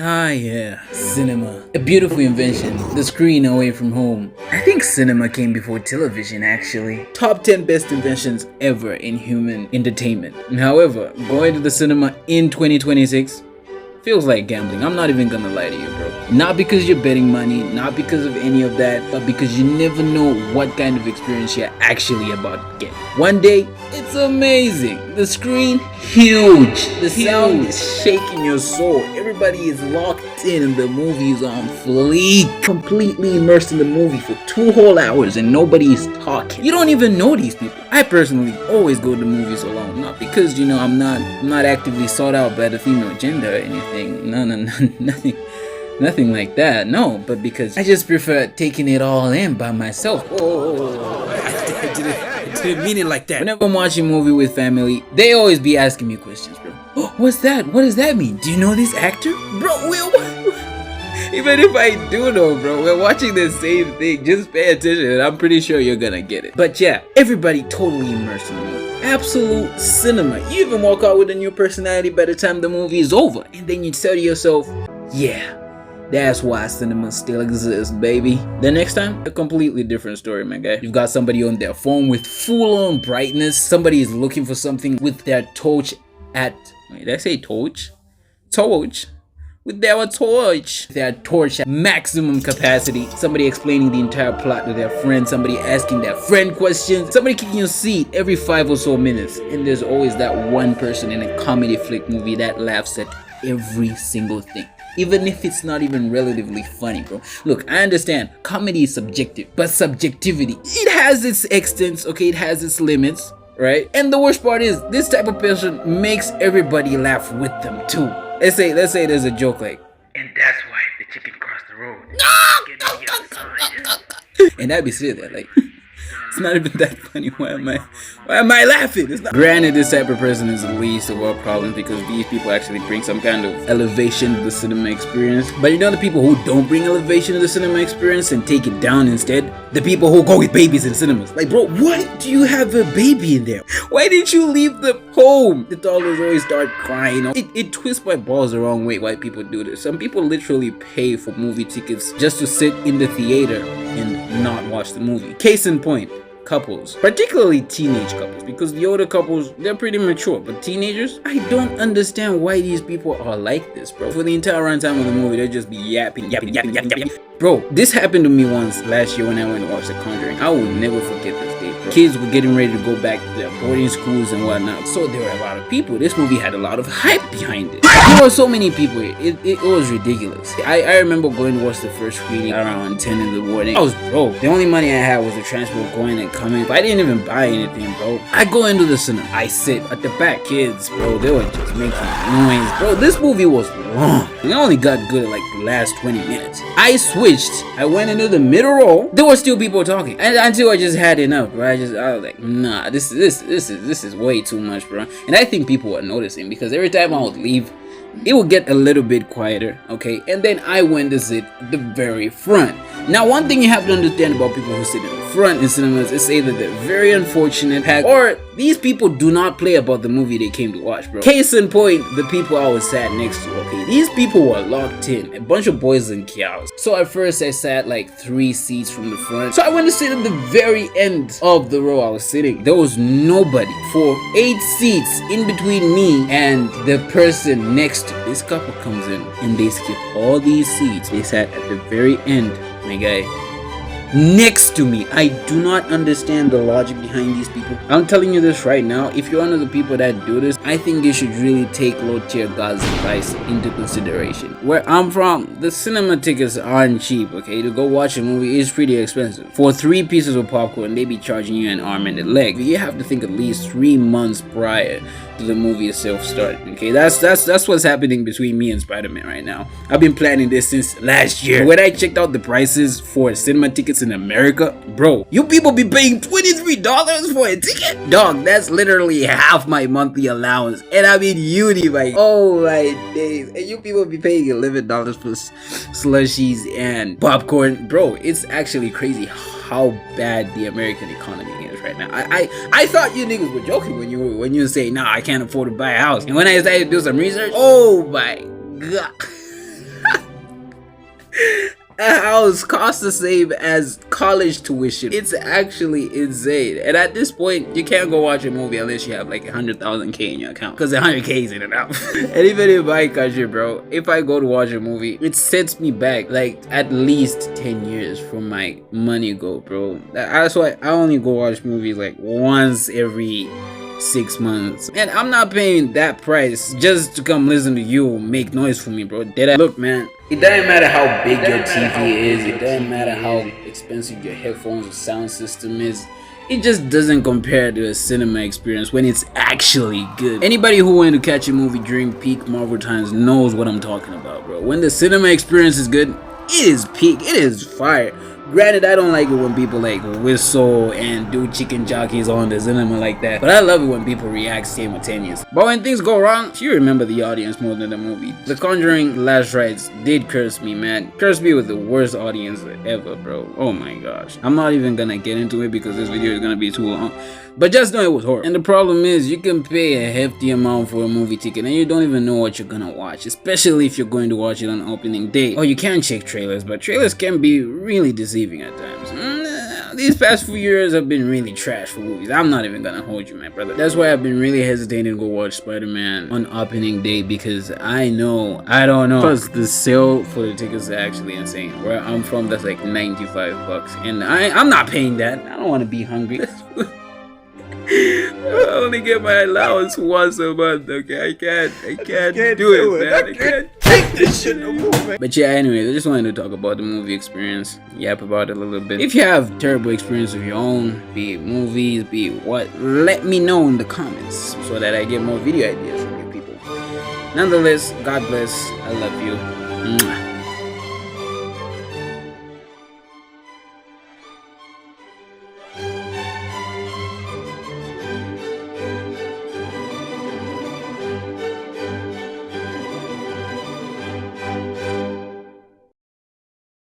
Ah yeah, cinema. A beautiful invention, the screen away from home. I think cinema came before television actually. Top 10 best inventions ever in human entertainment. However, going to the cinema in 2026 feels like gambling. I'm not even gonna lie to you, bro. Not because you're betting money, not because of any of that, but because you never know what kind of experience you're actually about to get. One day, it's amazing. The screen, huge. The sound is shaking your soul. Everybody is locked in and the movie is on fleek. Completely immersed in the movie for 2 whole hours and nobody is talking. You don't even know these people. I personally always go to movies alone. Not because, I'm not actively sought out by the female gender or anything. No, nothing like that. No, but because I just prefer taking it all in by myself. I didn't mean it like that. Whenever I'm watching a movie with family, they always be asking me questions, bro. Oh, what's that? What does that mean? Do you know this actor? Bro, even if I do know, bro, we're watching the same thing. Just pay attention and I'm pretty sure you're gonna get it. But yeah, everybody totally immersed in the movie. Absolute cinema. You even walk out with a new personality by the time the movie is over. And then you tell yourself, yeah, that's why cinema still exists, baby. The next time, a completely different story, my guy. You've got somebody on their phone with full-on brightness. Somebody is looking for something with their torch at... Wait, did I say torch? Torch? With their torch at maximum capacity. Somebody explaining the entire plot to their friend. Somebody asking their friend questions. Somebody kicking your seat every 5 or so minutes. And there's always that one person in a comedy flick movie that laughs at every single thing. Even if it's not even relatively funny, bro. Look, I understand comedy is subjective, but subjectivity, it has its extents, okay? It has its limits, right? And the worst part is this type of person makes everybody laugh with them too. Let's say there's a joke like, and that's why the chicken crossed the road. And I'd be sitting there like, it's not even that funny. Why am I laughing? It's not. Granted, this type of person is the least of our problems because these people actually bring some kind of elevation to the cinema experience. But the people who don't bring elevation to the cinema experience and take it down instead, the people who go with babies in cinemas. Like, bro, why do you have a baby in there? Why didn't you leave them home? The toddlers always start crying. It twists my balls the wrong way why people do this. Some people literally pay for movie tickets just to sit in the theater and not watch the movie. Case in point, couples, particularly teenage couples, because the older couples, they're pretty mature, but teenagers, I don't understand why these people are like this, bro. For the entire runtime of the movie, they'll just be yapping. Bro, this happened to me once last year when I went to watch The Conjuring. I will never forget this day, bro. Kids were getting ready to go back to their boarding schools and whatnot, so there were a lot of people. This movie had a lot of hype behind it. There were so many people here. It was ridiculous. I remember going to watch the first screening around 10 in the morning. I was broke. The only money I had was the transport going and coming. But I didn't even buy anything, bro. I go into the cinema. I sit at the back. Kids, bro, they were just making noise. Bro, this movie was long. I only got good at like the last 20 minutes. I switched. I went into the middle row. There were still people talking. And until I just had enough, bro. I was like, nah, this is way too much, bro. And I think people were noticing because every time I would leave, it would get a little bit quieter, okay? And then I went to sit at the very front. Now, one thing you have to understand about people who sit in the front in cinemas is either they're very unfortunate, or these people do not play about the movie they came to watch, bro. Case in point, the people I was sat next to, okay? These people were locked in, a bunch of boys and cows. So at first I sat like 3 seats from the front. So I went to sit at the very end of the row I was sitting. There was nobody for 8 seats in between me and the person next to me. This couple comes in and they skip all these seats. They sat at the very end, my guy, next to me. I do not understand the logic behind these people. I'm telling you this right now. If you're one of the people that do this, I think you should really take low tier God's advice into consideration. Where I'm from, the cinema tickets aren't cheap, okay? To go watch a movie is pretty expensive. For 3 pieces of popcorn, they be charging you an arm and a leg. You have to think at least 3 months prior to the movie itself starting, okay? That's what's happening between me and Spider-Man right now. I've been planning this since last year. When I checked out the prices for cinema tickets in America, bro, you people be paying $23 for a ticket? Dog, that's literally half my monthly allowance, and I'm in uni, like, oh my days. And you people be paying $11 for slushies and popcorn. Bro, it's actually crazy how bad the American economy is right now. I thought you niggas were joking when you say, nah, I can't afford to buy a house. And when I started to do some research, oh my god. A house costs the same as college tuition. It's actually insane. And at this point, you can't go watch a movie unless you have like 100,000K in your account, because 100K isn't enough. And even in my country, bro, if I go to watch a movie, it sets me back like at least 10 years from my money go, bro. That's why I only go watch movies like once every 6 months, and I'm not paying that price just to come listen to you make noise for me, bro. Look, man, it doesn't matter how big your TV is, it doesn't matter how expensive your headphones or sound system is. It just doesn't compare to a cinema experience when it's actually good. Anybody who went to catch a movie during peak Marvel times knows what I'm talking about, bro. When the cinema experience is good, it is peak, it is fire. Granted, I don't like it when people like whistle and do chicken jockeys on the cinema like that, but I love it when people react simultaneous. But when things go wrong, you remember the audience more than the movie. The Conjuring Last Rites did curse me, man. Curse me with the worst audience ever, bro. Oh my gosh. I'm not even gonna get into it because this video is gonna be too long. But just know it was horrible. And the problem is, you can pay a hefty amount for a movie ticket and you don't even know what you're gonna watch, especially if you're going to watch it on opening day. Or you can check trailers, but trailers can be really deceiving at times. These past few years have been really trash for movies. I'm not even gonna hold you, my brother. That's why I've been really hesitating to go watch Spider-Man on opening day, because I don't know. Plus, the sale for the tickets is actually insane. Where I'm from, that's like 95 bucks. And I'm not paying that. I don't want to be hungry. I only get my allowance once a month, okay? I can't do it, man. I can't take this shit no more, man. But yeah, anyways, I just wanted to talk about the movie experience, yap about it a little bit. If you have terrible experience of your own, be it movies, be it what, let me know in the comments so that I get more video ideas from you people. Nonetheless, God bless. I love you. Mwah.